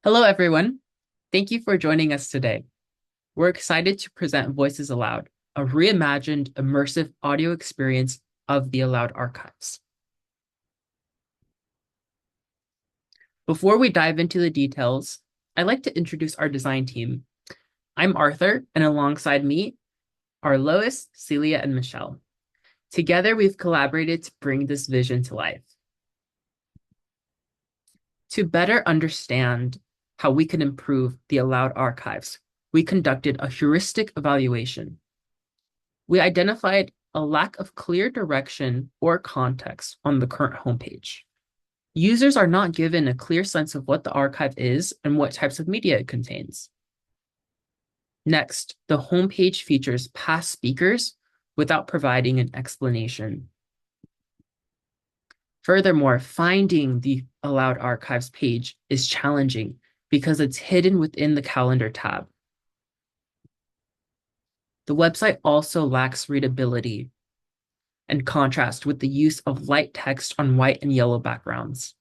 Hello, everyone. Thank you for joining us today. We're excited to present Voices Aloud, a reimagined, immersive audio experience of the ALOUD archives. Before we dive into the details, I'd like to introduce our design team. I'm Arthur, and alongside me are Lois, Celia, and Michelle. Together, we've collaborated to bring this vision to life. To better understand how we can improve the ALOUD archives, we conducted a heuristic evaluation. We identified a lack of clear direction or context on the current homepage. Users are not given a clear sense of what the archive is and what types of media it contains. Next, the homepage features past speakers without providing an explanation. Furthermore, finding the ALOUD archives page is challenging because it's hidden within the calendar tab. The website also lacks readability and contrast with the use of light text on white and yellow backgrounds.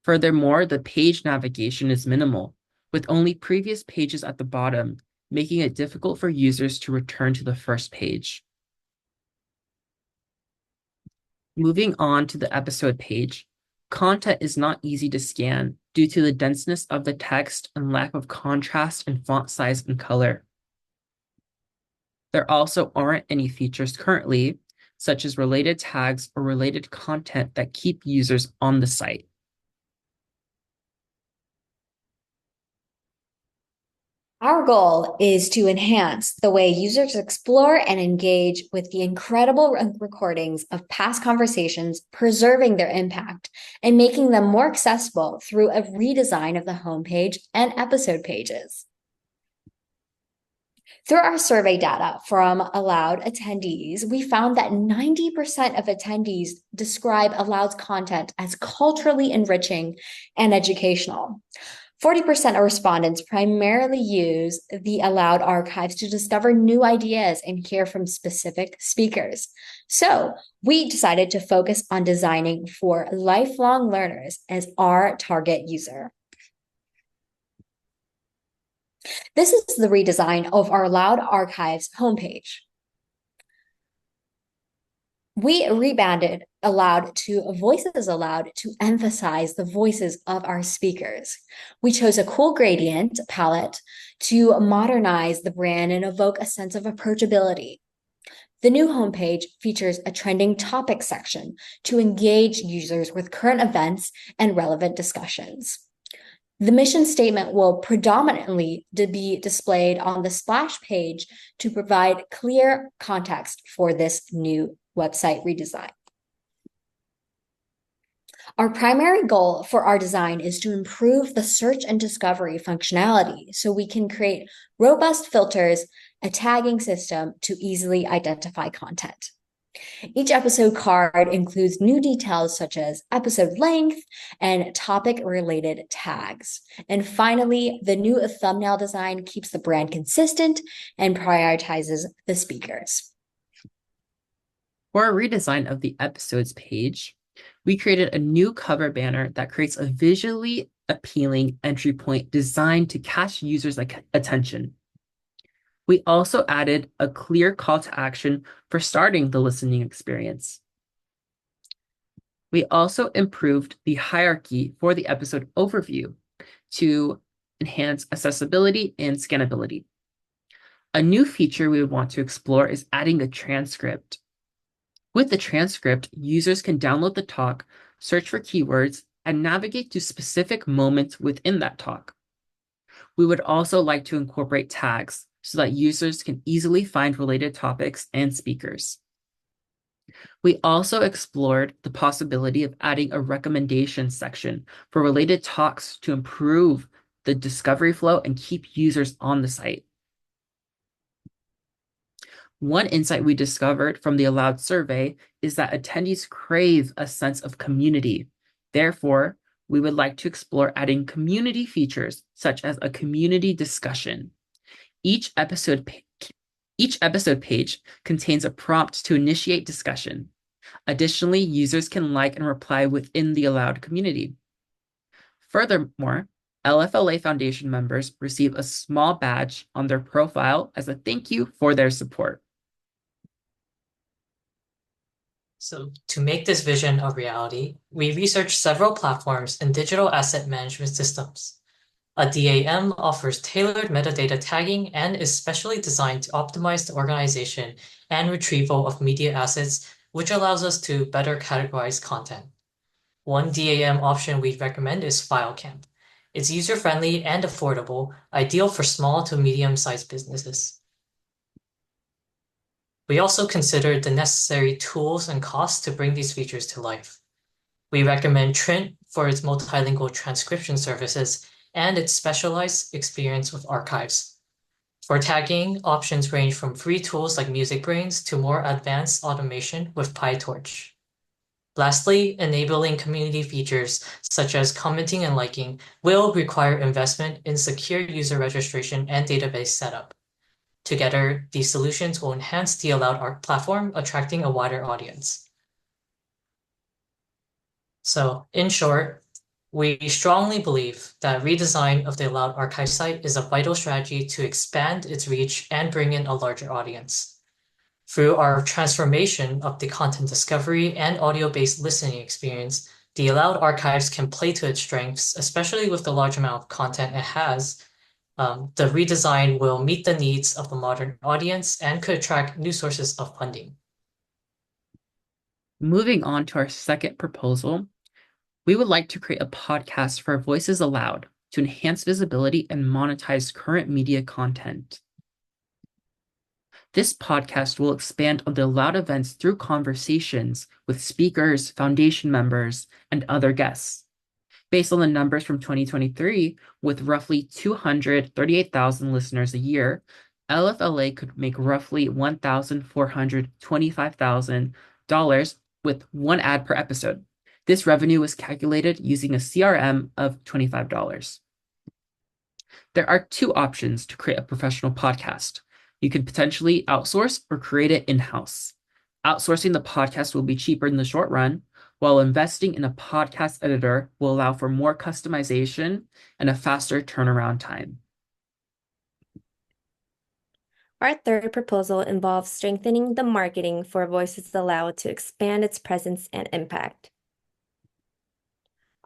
Furthermore, the page navigation is minimal, with only previous pages at the bottom, making it difficult for users to return to the first page. Moving on to the episode page, content is not easy to scan due to the denseness of the text and lack of contrast in font size and color. There also aren't any features currently, such as related tags or related content that keep users on the site. Our goal is to enhance the way users explore and engage with the incredible recordings of past conversations, preserving their impact and making them more accessible through a redesign of the homepage and episode pages. Through our survey data from ALOUD attendees, we found that 90% of attendees describe ALOUD's content as culturally enriching and educational. 40% of respondents primarily use the ALOUD archives to discover new ideas and hear from specific speakers. So we decided to focus on designing for lifelong learners as our target user. This is the redesign of our ALOUD archives homepage. We rebranded ALOUD to Voices Aloud to emphasize the voices of our speakers. We chose a cool gradient palette to modernize the brand and evoke a sense of approachability. The new homepage features a trending topic section to engage users with current events and relevant discussions. The mission statement will predominantly be displayed on the splash page to provide clear context for this new website redesign. Our primary goal for our design is to improve the search and discovery functionality so we can create robust filters, a tagging system to easily identify content. Each episode card includes new details such as episode length and topic-related tags. And finally, the new thumbnail design keeps the brand consistent and prioritizes the speakers. For a redesign of the episodes page, we created a new cover banner that creates a visually appealing entry point designed to catch users' attention. We also added a clear call to action for starting the listening experience. We also improved the hierarchy for the episode overview to enhance accessibility and scannability. A new feature we would want to explore is adding a transcript. With the transcript, users can download the talk, search for keywords, and navigate to specific moments within that talk. We would also like to incorporate tags so that users can easily find related topics and speakers. We also explored the possibility of adding a recommendation section for related talks to improve the discovery flow and keep users on the site. One insight we discovered from the ALOUD survey is that attendees crave a sense of community. Therefore, we would like to explore adding community features such as a community discussion. Each episode page contains a prompt to initiate discussion. Additionally, users can like and reply within the ALOUD community. Furthermore, LFLA Foundation members receive a small badge on their profile as a thank you for their support. So to make this vision a reality, we researched several platforms and digital asset management systems. A DAM offers tailored metadata tagging and is specially designed to optimize the organization and retrieval of media assets, which allows us to better categorize content. One DAM option we recommend is FileCamp. It's user-friendly and affordable, ideal for small to medium-sized businesses. We also considered the necessary tools and costs to bring these features to life. We recommend Trint for its multilingual transcription services and its specialized experience with archives. For tagging, options range from free tools like MusicBrainz to more advanced automation with PyTorch. Lastly, enabling community features such as commenting and liking will require investment in secure user registration and database setup. Together, these solutions will enhance the ALOUD art platform, attracting a wider audience. So, in short, we strongly believe that redesign of the ALOUD archive site is a vital strategy to expand its reach and bring in a larger audience. Through our transformation of the content discovery and audio-based listening experience, the ALOUD archives can play to its strengths, especially with the large amount of content it has. The redesign will meet the needs of the modern audience and could attract new sources of funding. Moving on to our second proposal, we would like to create a podcast for Voices Aloud to enhance visibility and monetize current media content. This podcast will expand on the ALOUD events through conversations with speakers, foundation members, and other guests. Based on the numbers from 2023, with roughly 238,000 listeners a year, LFLA could make roughly $1,425,000 with one ad per episode. This revenue was calculated using a CRM of $25. There are two options to create a professional podcast. You can potentially outsource or create it in-house. Outsourcing the podcast will be cheaper in the short run, while investing in a podcast editor will allow for more customization and a faster turnaround time. Our third proposal involves strengthening the marketing for Voices Aloud to expand its presence and impact.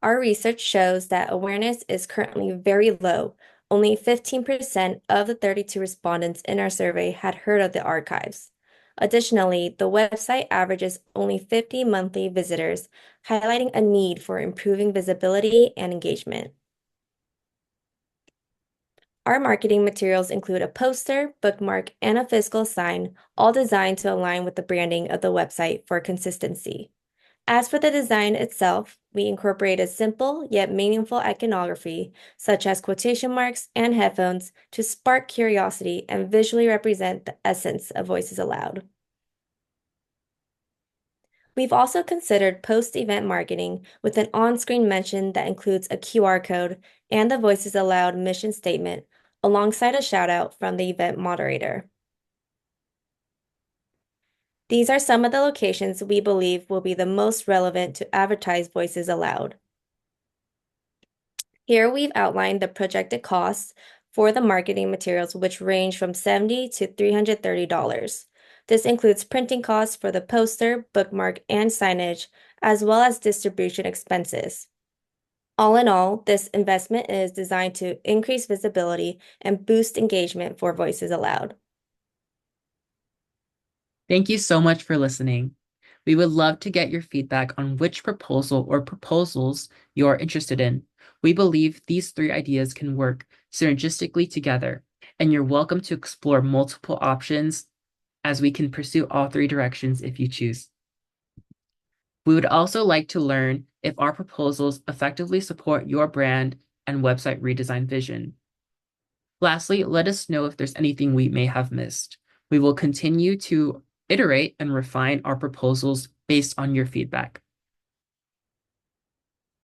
Our research shows that awareness is currently very low. Only 15% of the 32 respondents in our survey had heard of the archives. Additionally, the website averages only 50 monthly visitors, highlighting a need for improving visibility and engagement. Our marketing materials include a poster, bookmark, and a physical sign, all designed to align with the branding of the website for consistency. As for the design itself, we incorporated simple yet meaningful iconography, such as quotation marks and headphones, to spark curiosity and visually represent the essence of Voices Aloud. We've also considered post-event marketing with an on-screen mention that includes a QR code and the Voices Aloud mission statement, alongside a shout-out from the event moderator. These are some of the locations we believe will be the most relevant to advertise Voices Aloud. Here we've outlined the projected costs for the marketing materials, which range from $70 to $330. This includes printing costs for the poster, bookmark, and signage, as well as distribution expenses. All in all, this investment is designed to increase visibility and boost engagement for Voices Aloud. Thank you so much for listening. We would love to get your feedback on which proposal or proposals you're interested in. We believe these three ideas can work synergistically together, and you're welcome to explore multiple options as we can pursue all three directions if you choose. We would also like to learn if our proposals effectively support your brand and website redesign vision. Lastly, let us know if there's anything we may have missed. We will continue to iterate and refine our proposals based on your feedback.